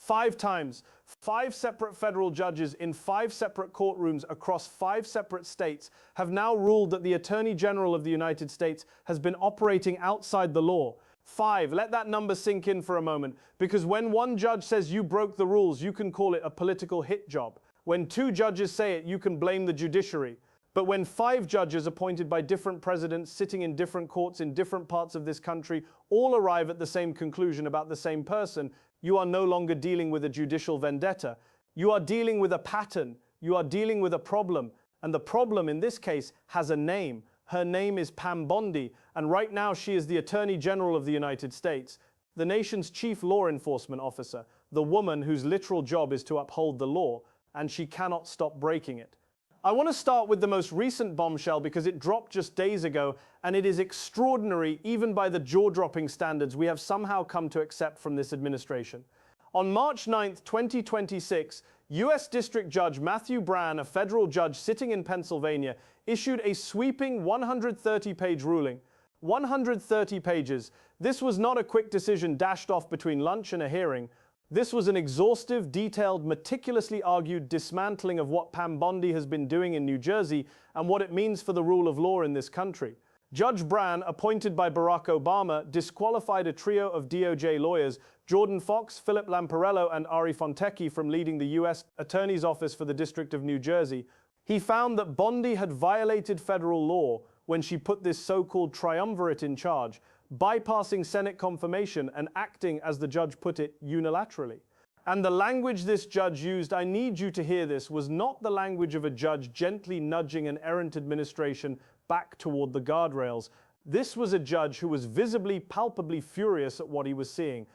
5 times. 5 separate federal judges in 5 separate courtrooms across 5 separate states have now ruled that the Attorney General of the United States has been operating outside the law. 5. Let that number sink in for a moment, because when one judge says you broke the rules, you can call it a political hit job. When 2 judges say it, you can blame the judiciary. But when 5 judges appointed by different presidents sitting in different courts in different parts of this country all arrive at the same conclusion about the same person, you are no longer dealing with a judicial vendetta. You are dealing with a pattern. You are dealing with a problem. And the problem in this case has a name. Her name is Pam Bondi, and right now she is the Attorney General of the United States, the nation's chief law enforcement officer, the woman whose literal job is to uphold the law, and she cannot stop breaking it. I want to start with the most recent bombshell because it dropped just days ago, and it is extraordinary even by the jaw-dropping standards we have somehow come to accept from this administration. On March 9, 2026, U.S. District Judge Matthew Brann, a federal judge sitting in Pennsylvania, issued a sweeping 130-page ruling. 130 pages. This was not a quick decision dashed off between lunch and a hearing. This was an exhaustive, detailed, meticulously argued dismantling of what Pam Bondi has been doing in New Jersey and what it means for the rule of law in this country. Judge Brann, appointed by Barack Obama, disqualified a trio of DOJ lawyers, Jordan Fox, Philip Lamparello, and Ari Fontecchi, from leading the U.S. Attorney's Office for the District of New Jersey. He found that Bondi had violated federal law when she put this so-called triumvirate in charge, bypassing Senate confirmation and acting, as the judge put it, unilaterally. And the language this judge used, I need you to hear this, was not the language of a judge gently nudging an errant administration back toward the guardrails. This was a judge who was visibly, palpably furious at what he was seeing.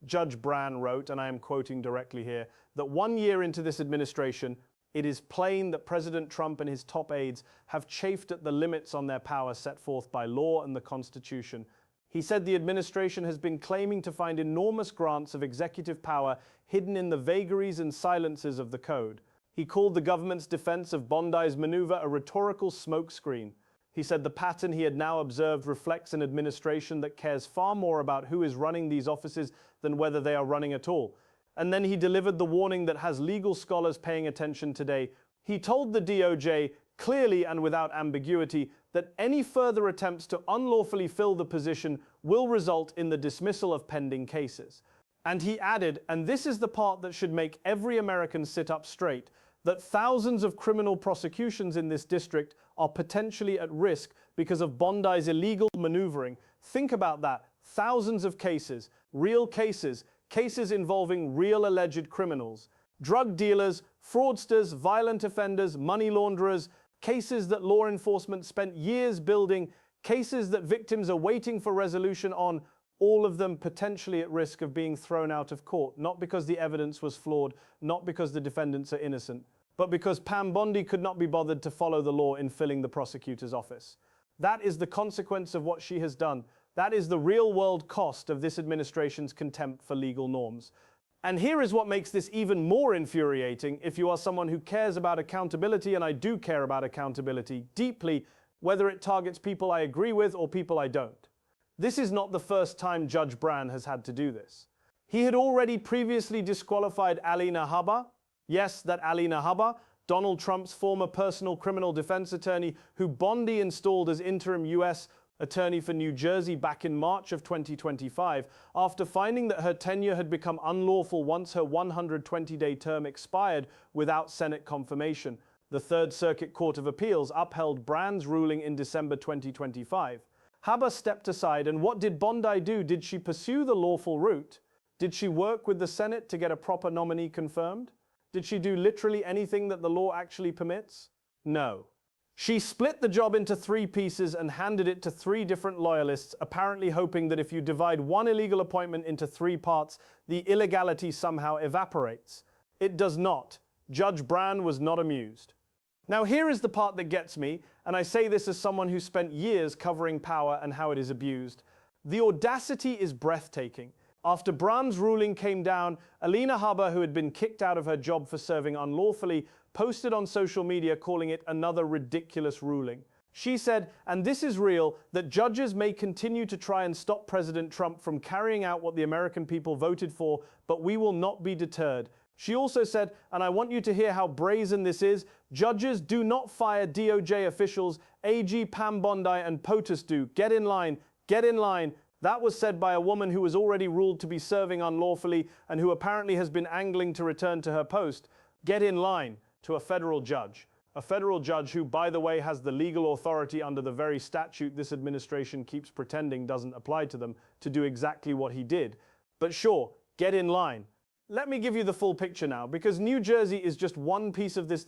Judge Brann wrote, and I am quoting directly here, that 1 year into this administration, it is plain that President Trump and his top aides have chafed at the limits on their power set forth by law and the Constitution. He said the administration has been claiming to find enormous grants of executive power hidden in the vagaries and silences of the code. He called the government's defense of Bondi's maneuver a rhetorical smokescreen. He said the pattern he had now observed reflects an administration that cares far more about who is running these offices than whether they are running at all. And then he delivered the warning that has legal scholars paying attention today. He told the DOJ, clearly and without ambiguity, that any further attempts to unlawfully fill the position will result in the dismissal of pending cases. And he added, and this is the part that should make every American sit up straight, that thousands of criminal prosecutions in this district are potentially at risk because of Bondi's illegal maneuvering. Think about that. Thousands of cases, real cases, cases involving real alleged criminals, drug dealers, fraudsters, violent offenders, money launderers, cases that law enforcement spent years building, cases that victims are waiting for resolution on, all of them potentially at risk of being thrown out of court, not because the evidence was flawed, not because the defendants are innocent, but because Pam Bondi could not be bothered to follow the law in filling the prosecutor's office. That is the consequence of what she has done. That is the real-world cost of this administration's contempt for legal norms. And here is what makes this even more infuriating if you are someone who cares about accountability, and I do care about accountability deeply, whether it targets people I agree with or people I don't. This is not the first time Judge Brann has had to do this. He had already previously disqualified Alina Habba. Yes, that Alina Habba, Donald Trump's former personal criminal defense attorney, who Bondi installed as interim U.S. Attorney for New Jersey back in March of 2025, after finding that her tenure had become unlawful once her 120-day term expired without Senate confirmation. The Third Circuit Court of Appeals upheld Brann's ruling in December 2025. Habba stepped aside, and what did Bondi do? Did she pursue the lawful route? Did she work with the Senate to get a proper nominee confirmed? Did she do literally anything that the law actually permits? No. She split the job into 3 pieces and handed it to 3 different loyalists, apparently hoping that if you divide one illegal appointment into 3 parts, the illegality somehow evaporates. It does not. Judge Brann was not amused. Now here is the part that gets me, and I say this as someone who spent years covering power and how it is abused. The audacity is breathtaking. After Brann's ruling came down, Alina Habba, who had been kicked out of her job for serving unlawfully, posted on social media calling it another ridiculous ruling. She said, and this is real, that judges may continue to try and stop President Trump from carrying out what the American people voted for, but we will not be deterred. She also said, and I want you to hear how brazen this is, judges do not fire DOJ officials, AG Pam Bondi and POTUS do. Get in line, get in line. That was said by a woman who was already ruled to be serving unlawfully and who apparently has been angling to return to her post. Get in line to a federal judge. A federal judge who, by the way, has the legal authority under the very statute this administration keeps pretending doesn't apply to them to do exactly what he did. But sure, get in line. Let me give you the full picture now, because New Jersey is just one piece of this.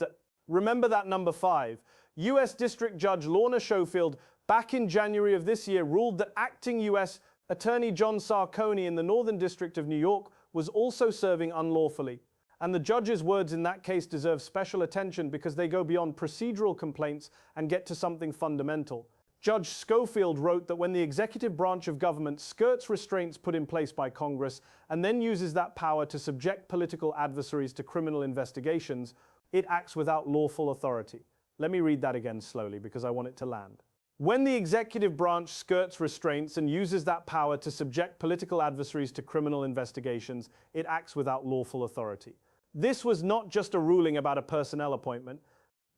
Remember that number 5. U.S. District Judge Lorna Schofield, back in January of this year, ruled that acting U.S. Attorney John Sarcone in the Northern District of New York was also serving unlawfully. And the judge's words in that case deserve special attention because they go beyond procedural complaints and get to something fundamental. Judge Schofield wrote that when the executive branch of government skirts restraints put in place by Congress and then uses that power to subject political adversaries to criminal investigations, it acts without lawful authority. Let me read that again slowly because I want it to land. When the executive branch skirts restraints and uses that power to subject political adversaries to criminal investigations, it acts without lawful authority. This was not just a ruling about a personnel appointment.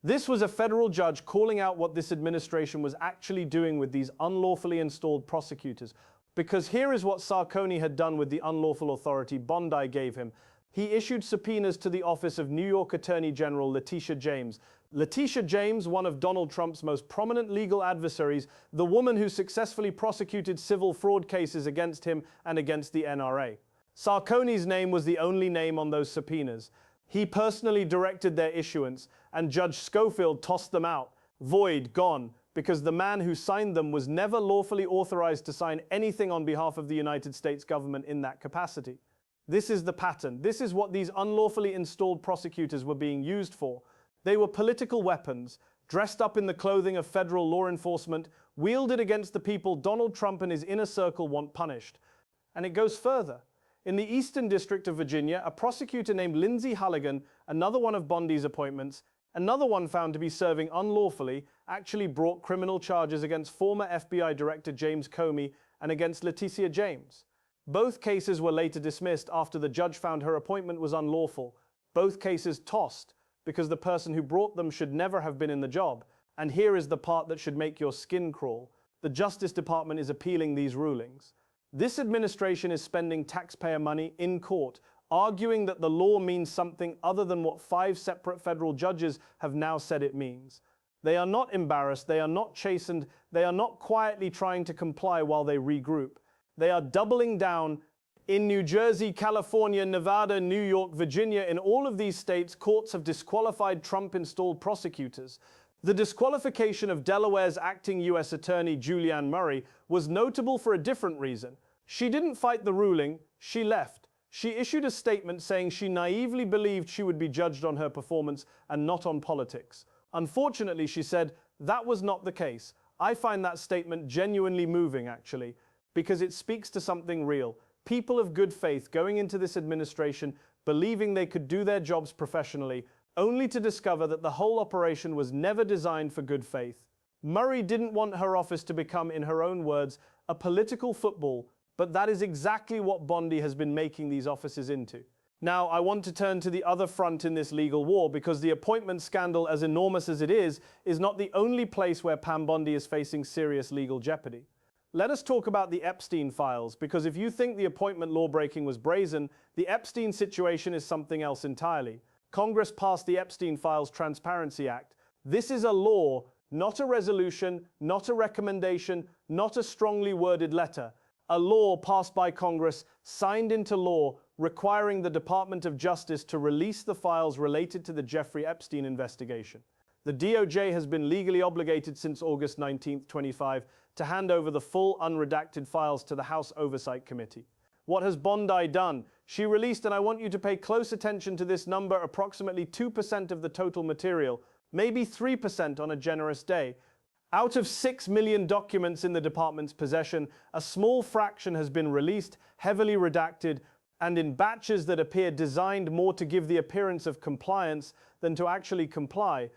This was a federal judge calling out what this administration was actually doing with these unlawfully installed prosecutors. Because here is what Sarcone had done with the unlawful authority Bondi gave him. He issued subpoenas to the office of New York Attorney General Letitia James. Letitia James, one of Donald Trump's most prominent legal adversaries, the woman who successfully prosecuted civil fraud cases against him and against the NRA. Sarcone's name was the only name on those subpoenas. He personally directed their issuance, and Judge Schofield tossed them out, void, gone, because the man who signed them was never lawfully authorized to sign anything on behalf of the United States government in that capacity. This is the pattern. This is what these unlawfully installed prosecutors were being used for. They were political weapons, dressed up in the clothing of federal law enforcement, wielded against the people Donald Trump and his inner circle want punished. And it goes further. In the Eastern District of Virginia, a prosecutor named Lindsay Halligan, another one of Bondi's appointments, another one found to be serving unlawfully, actually brought criminal charges against former FBI Director James Comey and against Letitia James. Both cases were later dismissed after the judge found her appointment was unlawful. Both cases tossed because the person who brought them should never have been in the job. And here is the part that should make your skin crawl. The Justice Department is appealing these rulings. This administration is spending taxpayer money in court, arguing that the law means something other than what 5 separate federal judges have now said it means. They are not embarrassed, they are not chastened, they are not quietly trying to comply while they regroup. They are doubling down. In New Jersey, California, Nevada, New York, Virginia, in all of these states, courts have disqualified Trump-installed prosecutors. The disqualification of Delaware's acting U.S. Attorney Julianne Murray was notable for a different reason. She didn't fight the ruling, she left. She issued a statement saying she naively believed she would be judged on her performance and not on politics. Unfortunately, she said, that was not the case. I find that statement genuinely moving, actually, because it speaks to something real. People of good faith going into this administration believing they could do their jobs professionally, only to discover that the whole operation was never designed for good faith. Murray didn't want her office to become, in her own words, a political football, but that is exactly what Bondi has been making these offices into. Now, I want to turn to the other front in this legal war, because the appointment scandal, as enormous as it is not the only place where Pam Bondi is facing serious legal jeopardy. Let us talk about the Epstein files, because if you think the appointment lawbreaking was brazen, the Epstein situation is something else entirely. Congress passed the Epstein Files Transparency Act. This is a law, not a resolution, not a recommendation, not a strongly worded letter. A law passed by Congress, signed into law, requiring the Department of Justice to release the files related to the Jeffrey Epstein investigation. The DOJ has been legally obligated since August 19, 2025, to hand over the full unredacted files to the House Oversight Committee. What has Bondi done? She released, and I want you to pay close attention to this number, approximately 2% of the total material, maybe 3% on a generous day. Out of 6 million documents in the department's possession, a small fraction has been released, heavily redacted, and in batches that appear designed more to give the appearance of compliance than to actually comply.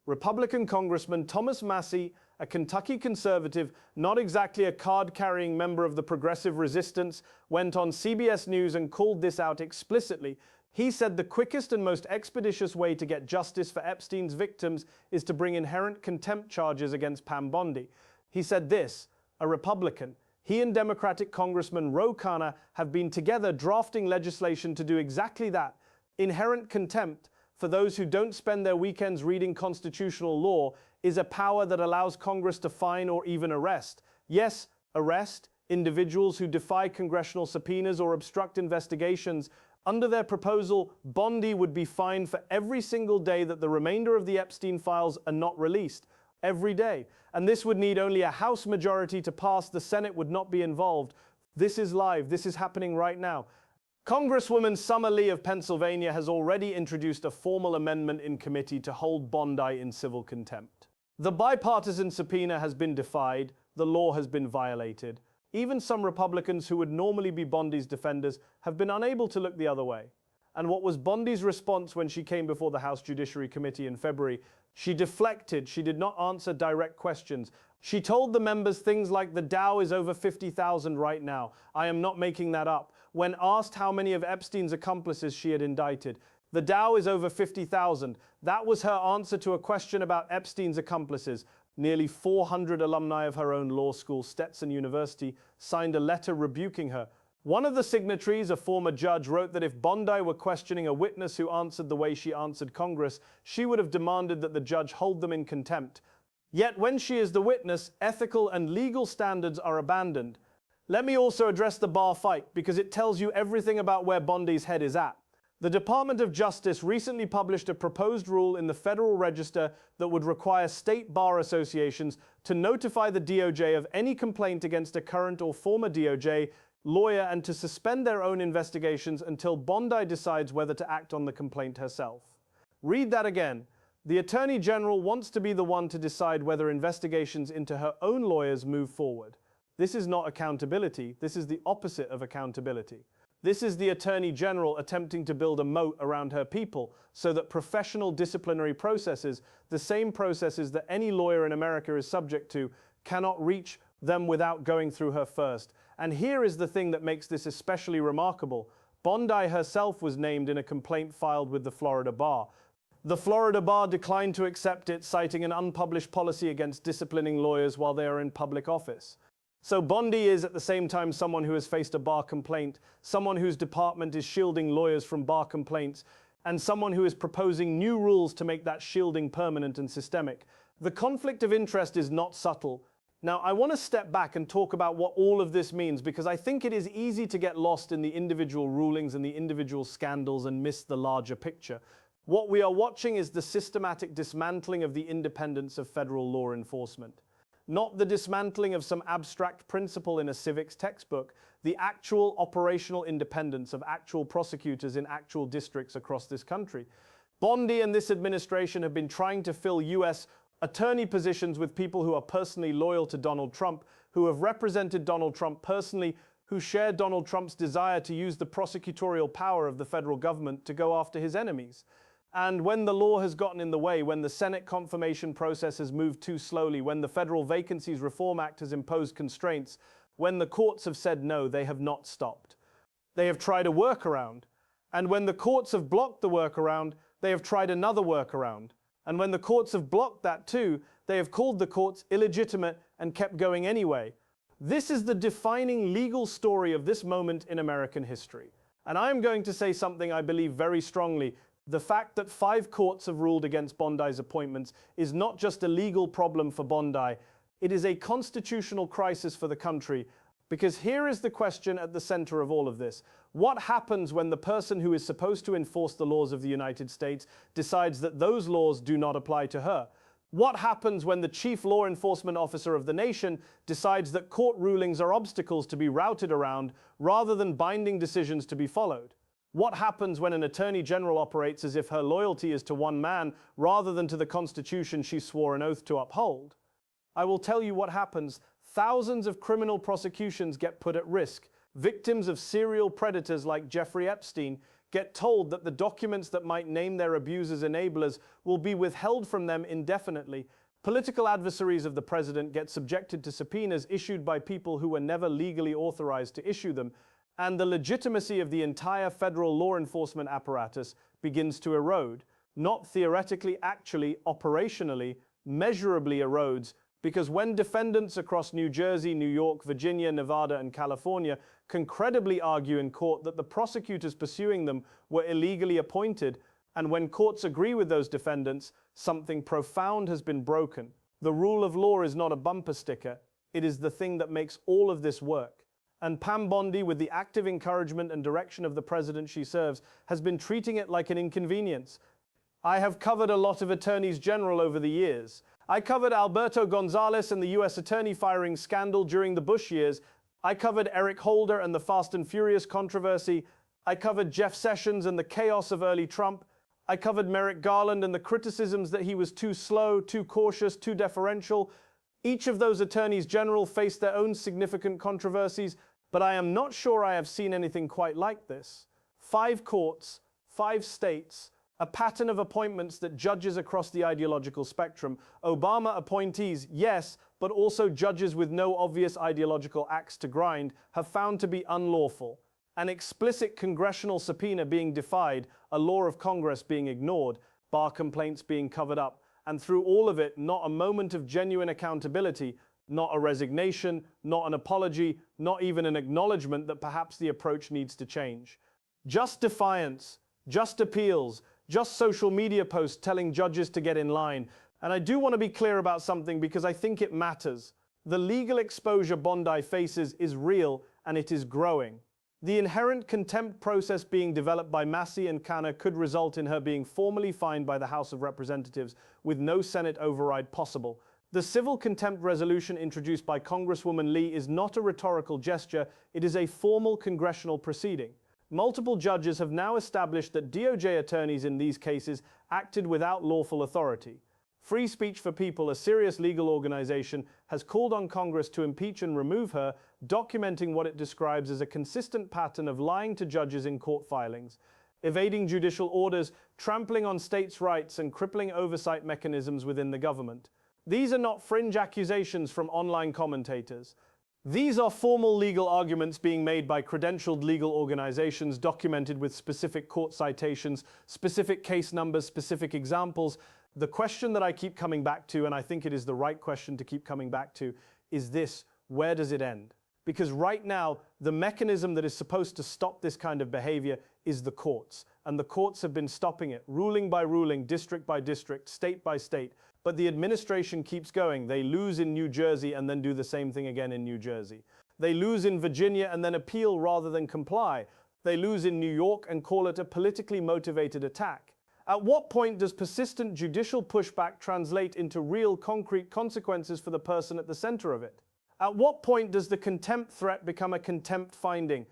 Republican Congressman Thomas Massie, a Kentucky conservative, not exactly a card-carrying member of the progressive resistance, went on CBS News and called this out explicitly. He said the quickest and most expeditious way to get justice for Epstein's victims is to bring inherent contempt charges against Pam Bondi. He said this, a Republican. He and Democratic Congressman Ro Khanna have been together drafting legislation to do exactly that. Inherent contempt, for those who don't spend their weekends reading constitutional law, is a power that allows Congress to fine or even arrest. Yes, arrest individuals who defy congressional subpoenas or obstruct investigations. Under their proposal, Bondi would be fined for every single day that the remainder of the Epstein files are not released. Every day. And this would need only a House majority to pass. The Senate would not be involved. This is live. This is happening right now. Congresswoman Summer Lee of Pennsylvania has already introduced a formal amendment in committee to hold Bondi in civil contempt. The bipartisan subpoena has been defied. The law has been violated. Even some Republicans who would normally be Bondi's defenders have been unable to look the other way. And what was Bondi's response when she came before the House Judiciary Committee in February? She deflected. She did not answer direct questions. She told the members things like the Dow is over 50,000 right now. I am not making that up. When asked how many of Epstein's accomplices she had indicted, the Dow is over 50,000. That was her answer to a question about Epstein's accomplices. Nearly 400 alumni of her own law school, Stetson University, signed a letter rebuking her. One of the signatories, a former judge, wrote that if Bondi were questioning a witness who answered the way she answered Congress, she would have demanded that the judge hold them in contempt. Yet when she is the witness, ethical and legal standards are abandoned. Let me also address the bar fight, because it tells you everything about where Bondi's head is at. The Department of Justice recently published a proposed rule in the Federal Register that would require state bar associations to notify the DOJ of any complaint against a current or former DOJ lawyer and to suspend their own investigations until Bondi decides whether to act on the complaint herself. Read that again. The Attorney General wants to be the one to decide whether investigations into her own lawyers move forward. This is not accountability. This is the opposite of accountability. This is the Attorney General attempting to build a moat around her people so that professional disciplinary processes, the same processes that any lawyer in America is subject to, cannot reach them without going through her first. And here is the thing that makes this especially remarkable. Bondi herself was named in a complaint filed with the Florida Bar. The Florida Bar declined to accept it, citing an unpublished policy against disciplining lawyers while they are in public office. So Bondi is at the same time someone who has faced a bar complaint, someone whose department is shielding lawyers from bar complaints, and someone who is proposing new rules to make that shielding permanent and systemic. The conflict of interest is not subtle. Now, I want to step back and talk about what all of this means, because I think it is easy to get lost in the individual rulings and the individual scandals and miss the larger picture. What we are watching is the systematic dismantling of the independence of federal law enforcement. Not the dismantling of some abstract principle in a civics textbook, the actual operational independence of actual prosecutors in actual districts across this country. Bondi and this administration have been trying to fill U.S. attorney positions with people who are personally loyal to Donald Trump, who have represented Donald Trump personally, who share Donald Trump's desire to use the prosecutorial power of the federal government to go after his enemies. And when the law has gotten in the way, when the Senate confirmation process has moved too slowly, when the Federal Vacancies Reform Act has imposed constraints, when the courts have said no, they have not stopped. They have tried a workaround. And when the courts have blocked the workaround, they have tried another workaround. And when the courts have blocked that too, they have called the courts illegitimate and kept going anyway. This is the defining legal story of this moment in American history. And I am going to say something I believe very strongly. The fact that 5 courts have ruled against Bondi's appointments is not just a legal problem for Bondi, it is a constitutional crisis for the country. Because here is the question at the center of all of this. What happens when the person who is supposed to enforce the laws of the United States decides that those laws do not apply to her? What happens when the chief law enforcement officer of the nation decides that court rulings are obstacles to be routed around rather than binding decisions to be followed? What happens when an attorney general operates as if her loyalty is to one man rather than to the Constitution she swore an oath to uphold? I will tell you what happens. Thousands of criminal prosecutions get put at risk. Victims of serial predators like Jeffrey Epstein get told that the documents that might name their abusers' enablers will be withheld from them indefinitely. Political adversaries of the president get subjected to subpoenas issued by people who were never legally authorized to issue them, and the legitimacy of the entire federal law enforcement apparatus begins to erode. Not theoretically, actually, operationally, measurably erodes, because when defendants across New Jersey, New York, Virginia, Nevada, and California can credibly argue in court that the prosecutors pursuing them were illegally appointed, and when courts agree with those defendants, something profound has been broken. The rule of law is not a bumper sticker. It is the thing that makes all of this work. And Pam Bondi, with the active encouragement and direction of the president she serves, has been treating it like an inconvenience. I have covered a lot of attorneys general over the years. I covered Alberto Gonzales and the U.S. attorney firing scandal during the Bush years. I covered Eric Holder and the Fast and Furious controversy. I covered Jeff Sessions and the chaos of early Trump. I covered Merrick Garland and the criticisms that he was too slow, too cautious, too deferential. Each of those attorneys general faced their own significant controversies, but I am not sure I have seen anything quite like this. 5 courts, 5 states, a pattern of appointments that judges across the ideological spectrum, Obama appointees, yes, but also judges with no obvious ideological axe to grind, have found to be unlawful. An explicit congressional subpoena being defied, a law of Congress being ignored, bar complaints being covered up, and through all of it, not a moment of genuine accountability, not a resignation, not an apology, not even an acknowledgement that perhaps the approach needs to change. Just defiance, just appeals, just social media posts telling judges to get in line. And I do want to be clear about something because I think it matters. The legal exposure Bondi faces is real and it is growing. The inherent contempt process being developed by Massey and Kanner could result in her being formally fined by the House of Representatives with no Senate override possible. The civil contempt resolution introduced by Congresswoman Lee is not a rhetorical gesture, it is a formal congressional proceeding. Multiple judges have now established that DOJ attorneys in these cases acted without lawful authority. Free Speech for People, a serious legal organization, has called on Congress to impeach and remove her, documenting what it describes as a consistent pattern of lying to judges in court filings, evading judicial orders, trampling on states' rights, and crippling oversight mechanisms within the government. These are not fringe accusations from online commentators. These are formal legal arguments being made by credentialed legal organizations documented with specific court citations, specific case numbers, specific examples. The question that I keep coming back to, and I think it is the right question to keep coming back to, is this: where does it end? Because right now, the mechanism that is supposed to stop this kind of behavior is the courts. And the courts have been stopping it, ruling by ruling, district by district, state by state. But the administration keeps going. They lose in New Jersey and then do the same thing again in New Jersey. They lose in Virginia and then appeal rather than comply. They lose in New York and call it a politically motivated attack. At what point does persistent judicial pushback translate into real concrete consequences for the person at the center of it? At what point does the contempt threat become a contempt finding?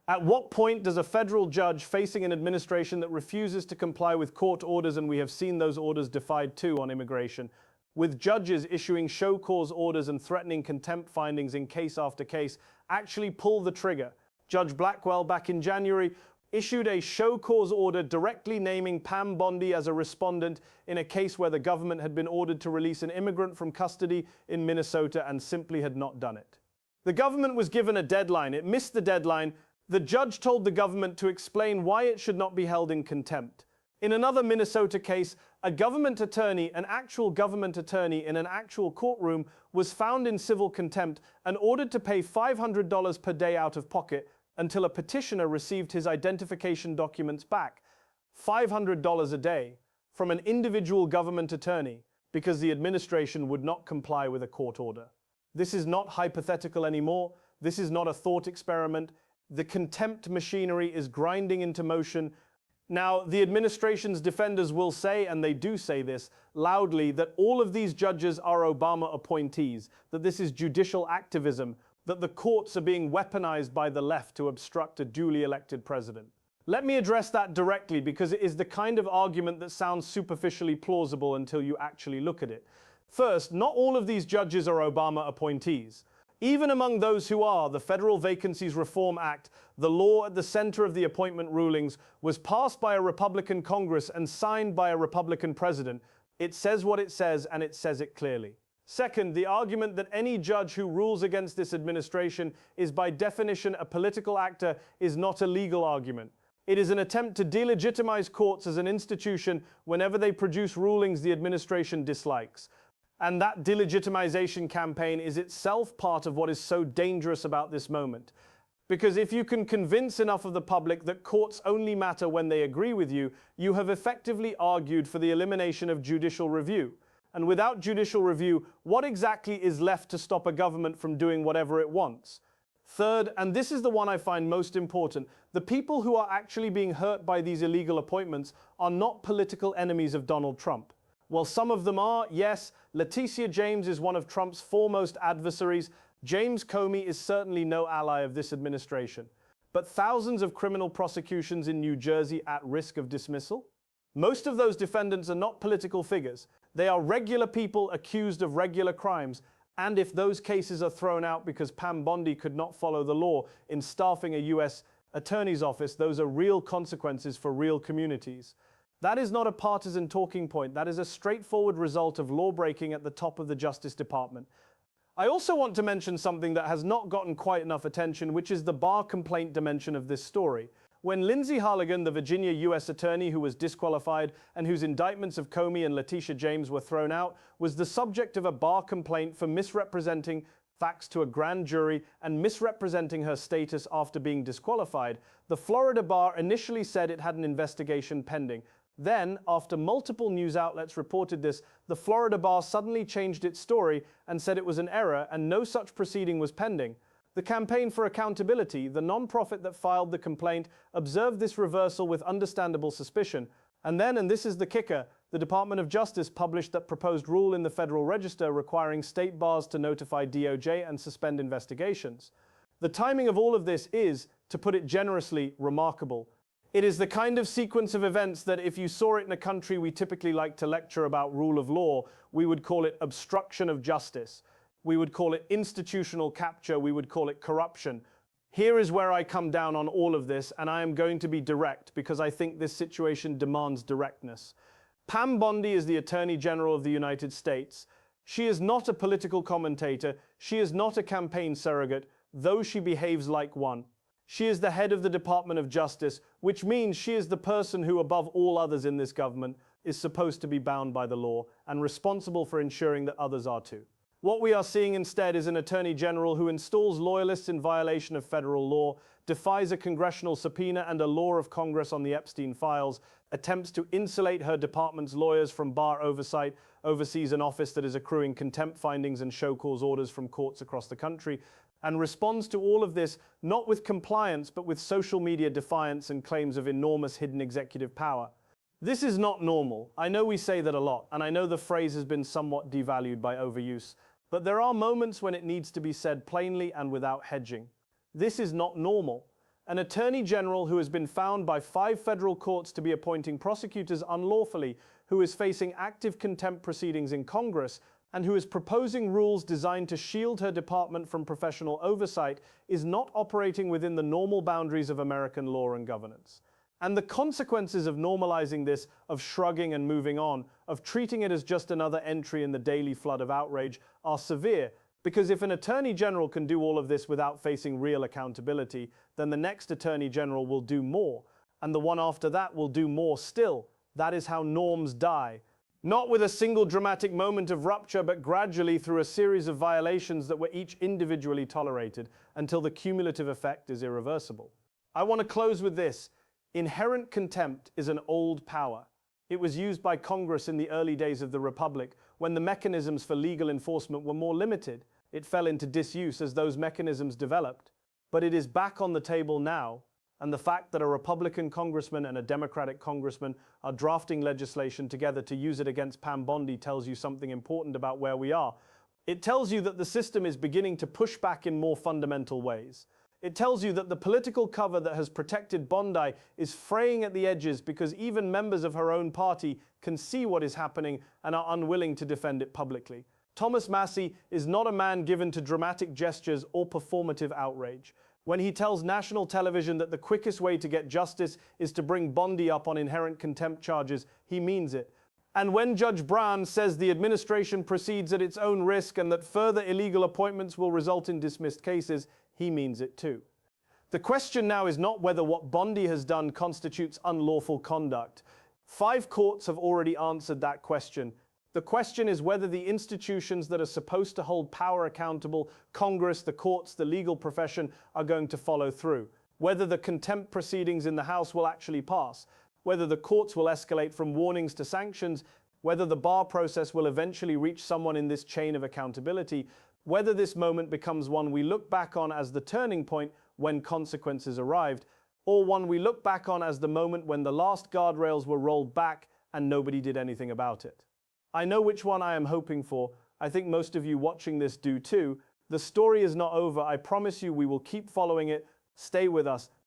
At what point does a federal judge facing an administration that refuses to comply with court orders, and we have seen those orders defied too on immigration, with judges issuing show cause orders and threatening contempt findings in case after case, actually pull the trigger? Judge Blackwell, back in January, issued a show cause order directly naming Pam Bondi as a respondent in a case where the government had been ordered to release an immigrant from custody in Minnesota and simply had not done it. The government was given a deadline. It missed the deadline. The judge told the government to explain why it should not be held in contempt. In another Minnesota case, a government attorney, an actual government attorney in an actual courtroom, was found in civil contempt and ordered to pay $500 per day out of pocket until a petitioner received his identification documents back. $500 a day from an individual government attorney because the administration would not comply with a court order. This is not hypothetical anymore. This is not a thought experiment. The contempt machinery is grinding into motion. Now, the administration's defenders will say, and they do say this loudly, that all of these judges are Obama appointees, that this is judicial activism, that the courts are being weaponized by the left to obstruct a duly elected president. Let me address that directly because it is the kind of argument that sounds superficially plausible until you actually look at it. First, not all of these judges are Obama appointees. Even among those who are, the Federal Vacancies Reform Act, the law at the center of the appointment rulings, was passed by a Republican Congress and signed by a Republican president. It says what it says, and it says it clearly. Second, the argument that any judge who rules against this administration is by definition a political actor is not a legal argument. It is an attempt to delegitimize courts as an institution whenever they produce rulings the administration dislikes. And that delegitimization campaign is itself part of what is so dangerous about this moment. Because if you can convince enough of the public that courts only matter when they agree with you, you have effectively argued for the elimination of judicial review. And without judicial review, what exactly is left to stop a government from doing whatever it wants? Third, and this is the one I find most important, the people who are actually being hurt by these illegal appointments are not political enemies of Donald Trump. Well, some of them are, yes. Letitia James is one of Trump's foremost adversaries. James Comey is certainly no ally of this administration. But thousands of criminal prosecutions in New Jersey at risk of dismissal? Most of those defendants are not political figures. They are regular people accused of regular crimes. And if those cases are thrown out because Pam Bondi could not follow the law in staffing a U.S. attorney's office, those are real consequences for real communities. That is not a partisan talking point. That is a straightforward result of law-breaking at the top of the Justice Department. I also want to mention something that has not gotten quite enough attention, which is the bar complaint dimension of this story. When Lindsay Harligan, the Virginia U.S. attorney who was disqualified and whose indictments of Comey and Letitia James were thrown out, was the subject of a bar complaint for misrepresenting facts to a grand jury and misrepresenting her status after being disqualified, the Florida bar initially said it had an investigation pending. Then, after multiple news outlets reported this, the Florida bar suddenly changed its story and said it was an error and no such proceeding was pending. The Campaign for Accountability, the nonprofit that filed the complaint, observed this reversal with understandable suspicion. And then, and this is the kicker, the Department of Justice published that proposed rule in the Federal Register requiring state bars to notify DOJ and suspend investigations. The timing of all of this is, to put it generously, remarkable. It is the kind of sequence of events that if you saw it in a country we typically like to lecture about rule of law, we would call it obstruction of justice. We would call it institutional capture. We would call it corruption. Here is where I come down on all of this, and I am going to be direct because I think this situation demands directness. Pam Bondi is the Attorney General of the United States. She is not a political commentator. She is not a campaign surrogate, though she behaves like one. She is the head of the Department of Justice, which means she is the person who, above all others in this government, is supposed to be bound by the law and responsible for ensuring that others are too. What we are seeing instead is an Attorney General who installs loyalists in violation of federal law, defies a congressional subpoena and a law of Congress on the Epstein files, attempts to insulate her department's lawyers from bar oversight, oversees an office that is accruing contempt findings and show cause orders from courts across the country, and responds to all of this not with compliance but with social media defiance and claims of enormous hidden executive power. This is not normal. I know we say that a lot, and I know the phrase has been somewhat devalued by overuse, but there are moments when it needs to be said plainly and without hedging. This is not normal. An Attorney General who has been found by 5 federal courts to be appointing prosecutors unlawfully, who is facing active contempt proceedings in Congress, and who is proposing rules designed to shield her department from professional oversight, is not operating within the normal boundaries of American law and governance. And the consequences of normalizing this, of shrugging and moving on, of treating it as just another entry in the daily flood of outrage, are severe, because if an Attorney General can do all of this without facing real accountability, then the next Attorney General will do more, and the one after that will do more still. That is how norms die. Not with a single dramatic moment of rupture, but gradually through a series of violations that were each individually tolerated until the cumulative effect is irreversible. I want to close with this. Inherent contempt is an old power. It was used by Congress in the early days of the Republic, when the mechanisms for legal enforcement were more limited. It fell into disuse as those mechanisms developed. But it is back on the table now, and the fact that a Republican congressman and a Democratic congressman are drafting legislation together to use it against Pam Bondi tells you something important about where we are. It tells you that the system is beginning to push back in more fundamental ways. It tells you that the political cover that has protected Bondi is fraying at the edges because even members of her own party can see what is happening and are unwilling to defend it publicly. Thomas Massie is not a man given to dramatic gestures or performative outrage. When he tells national television that the quickest way to get justice is to bring Bondi up on inherent contempt charges, he means it. And when Judge Brown says the administration proceeds at its own risk and that further illegal appointments will result in dismissed cases, he means it too. The question now is not whether what Bondi has done constitutes unlawful conduct. 5 courts have already answered that question. The question is whether the institutions that are supposed to hold power accountable, Congress, the courts, the legal profession, are going to follow through. Whether the contempt proceedings in the House will actually pass. Whether the courts will escalate from warnings to sanctions. Whether the bar process will eventually reach someone in this chain of accountability. Whether this moment becomes one we look back on as the turning point when consequences arrived, or one we look back on as the moment when the last guardrails were rolled back and nobody did anything about it. I know which one I am hoping for. I think most of you watching this do too. The story is not over. I promise you we will keep following it. Stay with us.